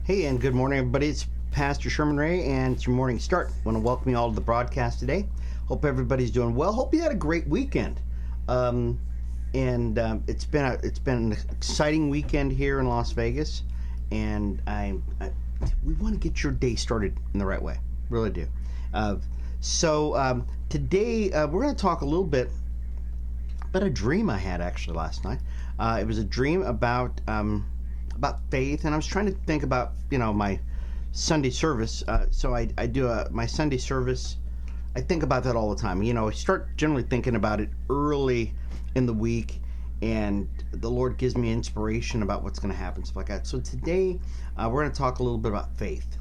Hey, and good morning, everybody. It's Pastor Sherman Ray, and it's your morning start. I want to welcome you all to the broadcast today. Hope everybody's doing well. Hope you had a great weekend. It's been an exciting weekend here in Las Vegas, and we want to get your day started in the right way. Really do. Today we're going to talk a little bit about a dream I had actually last night. It was a dream about faith, and I was trying to think about my Sunday service. So I do my Sunday service. I think about that all the time. I start generally thinking about it early in the week, and the Lord gives me inspiration about what's going to happen, stuff like that. So today we're going to talk a little bit about faith,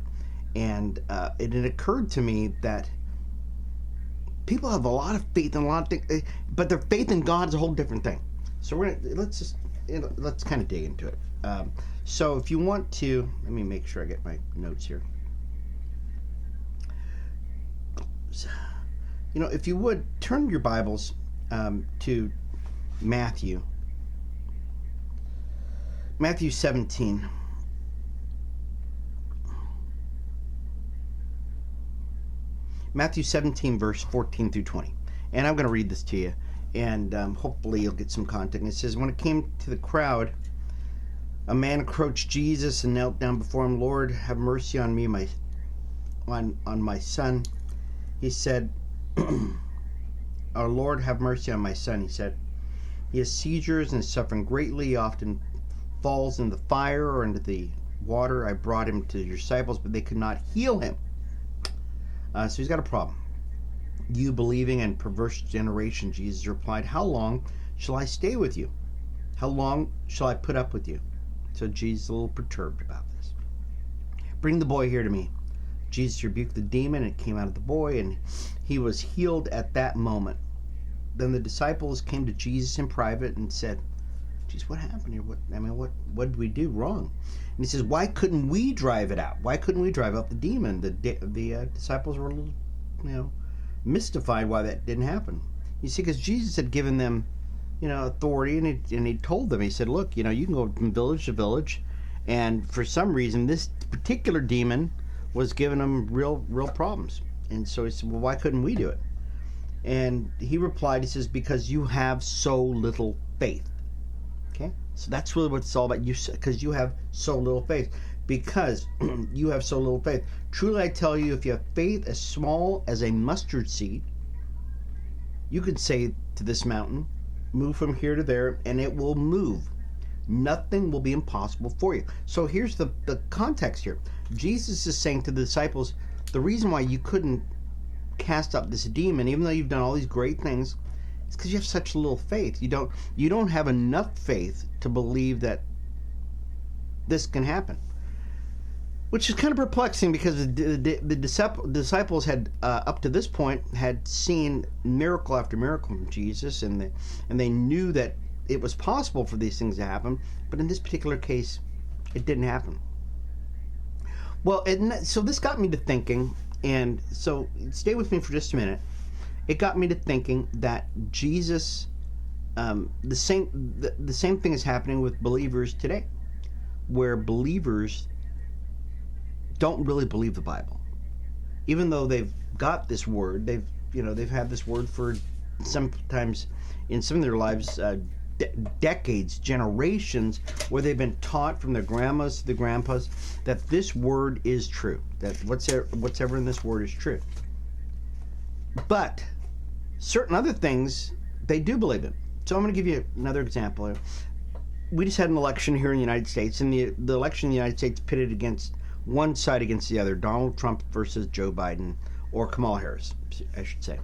and it had occurred to me that people have a lot of faith in a lot of things, but their faith in God is a whole different thing. So let's kind of dig into it. So if you want to, let me make sure I get my notes here. If you would turn your Bibles to Matthew 17. Matthew 17, verse 14 through 20. And I'm going to read this to you, and hopefully you'll get some context. It says, when it came to the crowd, a man approached Jesus and knelt down before him. Lord, have mercy on me, on my son. He said, our Lord, have mercy on my son. He said, he has seizures and is suffering greatly. He often falls in the fire or into the water. I brought him to your disciples, but they could not heal him. So he's got a problem. You believing and perverse generation, Jesus replied, how long shall I stay with you? How long shall I put up with you? So Jesus is a little perturbed about this. Bring the boy here to me. Jesus rebuked the demon, and it came out of the boy, and he was healed at that moment. Then the disciples came to Jesus in private and said, Jesus, what happened here? What did we do wrong? And he says, why couldn't we drive it out? Why couldn't we drive out the demon? The disciples were a little, mystified why that didn't happen. You see, because Jesus had given them authority, and he told them, he said, look, you can go from village to village, and for some reason this particular demon was giving them real problems. And so he said, well, why couldn't we do it? And he replied, he says, because you have so little faith. Okay, so that's really what it's all about. Because you have so little faith. Because you have so little faith. Truly I tell you, if you have faith as small as a mustard seed, you could say to this mountain, move from here to there, and it will move. Nothing will be impossible for you. So here's the context here. Jesus is saying to the disciples, the reason why you couldn't cast out this demon, even though you've done all these great things, is because you have such little faith. You don't have enough faith to believe that this can happen. Which is kind of perplexing, because the disciples had, up to this point, had seen miracle after miracle from Jesus, and they knew that it was possible for these things to happen, but in this particular case, it didn't happen. Well, so this got me to thinking, and so stay with me for just a minute. It got me to thinking that Jesus, the same thing is happening with believers today, where believers don't really believe the Bible, even though they've got this word. They've had this word for sometimes in some of their lives, decades, generations, where they've been taught from their grandmas to the grandpas that this word is true, that whatever in this word is true. But certain other things they do believe in. So I'm going to give you another example. We just had an election here in the United States, and the election in the United States pitted against one side against the other, Donald Trump versus Joe Biden, or Kamala Harris, I should say.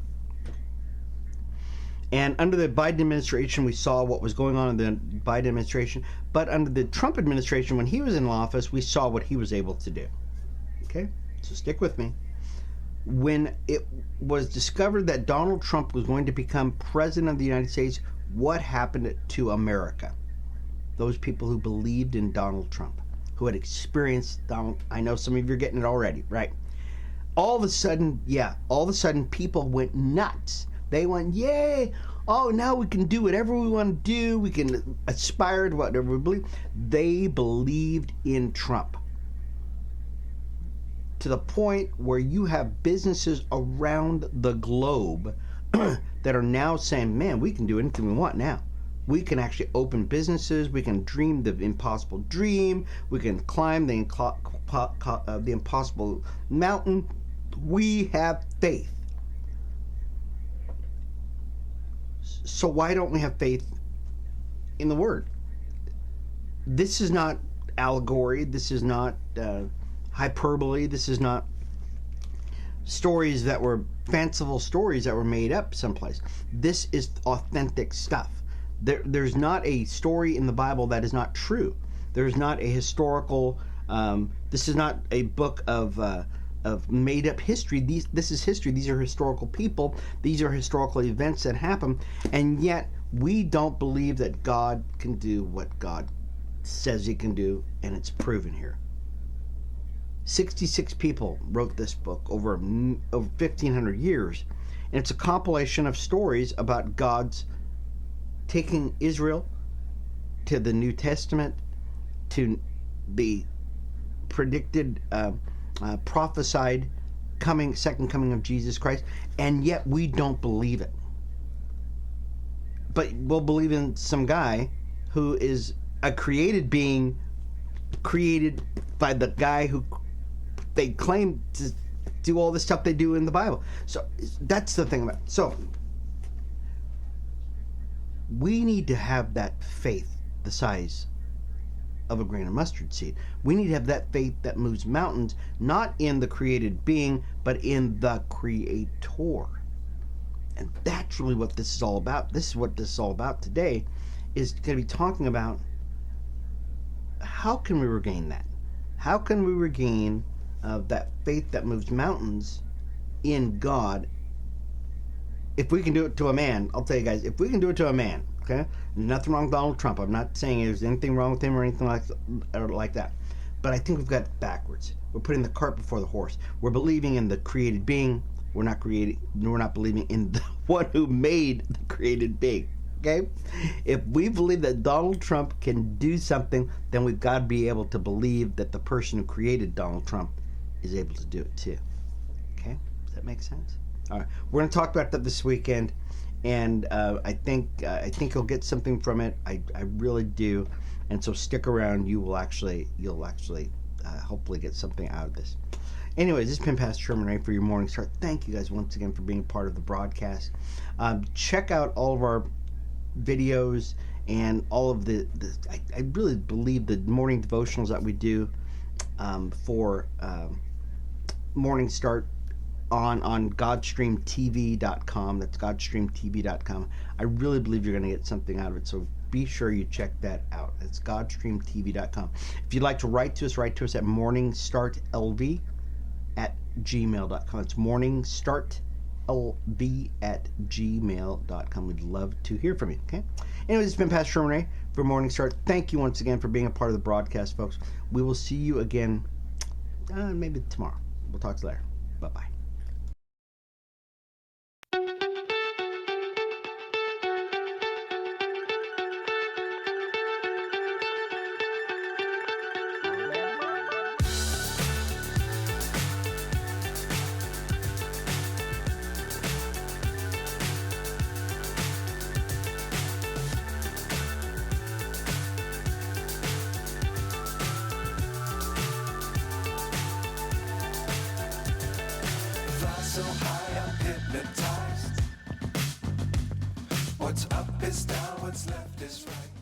And under the Biden administration, we saw what was going on in the Biden administration. But under the Trump administration, when he was in office, we saw what he was able to do. Okay? So stick with me. When it was discovered that Donald Trump was going to become president of the United States, what happened to America? Those people who believed in Donald Trump, who had experienced Donald. I know some of you are getting it already, right? All of a sudden, people went nuts. They went, yay! Oh, now we can do whatever we want to do. We can aspire to whatever we believe. They believed in Trump. To the point where you have businesses around the globe that are now saying, man, we can do anything we want now. We can actually open businesses. We can dream the impossible dream. We can climb the impossible mountain. We have faith. So why don't we have faith in the Word? This is not allegory. This is not hyperbole. This is not stories that were fanciful stories that were made up someplace. This is authentic stuff. There's not a story in the Bible that is not true. There's not a historical. This is not a book of made up history. This is history. These are historical people. These are historical events that happen, and yet we don't believe that God can do what God says He can do, and it's proven here. 66 people wrote this book over 1,500 years, and it's a compilation of stories about God's taking Israel to the New Testament, to the predicted, prophesied second coming of Jesus Christ, and yet we don't believe it. But we'll believe in some guy who is a created being, created by the guy who they claim to do all the stuff they do in the Bible. So that's the thing about it. So we need to have that faith the size of a grain of mustard seed. We need to have that faith that moves mountains, not in the created being, but in the Creator. And that's really what this is all about. This is what this is all about today, is going to be talking about how can we regain that? How can we regain that faith that moves mountains in God? If we can do it to a man, I'll tell you guys, if we can do it to a man, okay? Nothing wrong with Donald Trump. I'm not saying there's anything wrong with him or anything like that. But I think we've got it backwards. We're putting the cart before the horse. We're believing in the created being. We're not believing in the one who made the created being. Okay? If we believe that Donald Trump can do something, then we've got to be able to believe that the person who created Donald Trump is able to do it too. Okay? Does that make sense? All right. We're going to talk about that this weekend, and I think you'll get something from it. I really do. And so stick around. You'll actually hopefully get something out of this. Anyways, this has been Pastor Sherman Ray for your Morning Start. Thank you guys once again for being a part of the broadcast. Check out all of our videos and all of I really believe the morning devotionals that we do for Morning Start on GodstreamTV.com. That's GodstreamTV.com. I really believe you're going to get something out of it, so be sure you check that out. That's GodstreamTV.com. If you'd like to write to us at MorningStartLV at gmail.com. It's MorningStartLV at gmail.com. We'd love to hear from you, okay? Anyways, it's been Pastor Sherman Ray for Morning Start. Thank you once again for being a part of the broadcast, folks. We will see you again maybe tomorrow. We'll talk to you later. Bye-bye. So high, I'm hypnotized. What's up is down, what's left is right.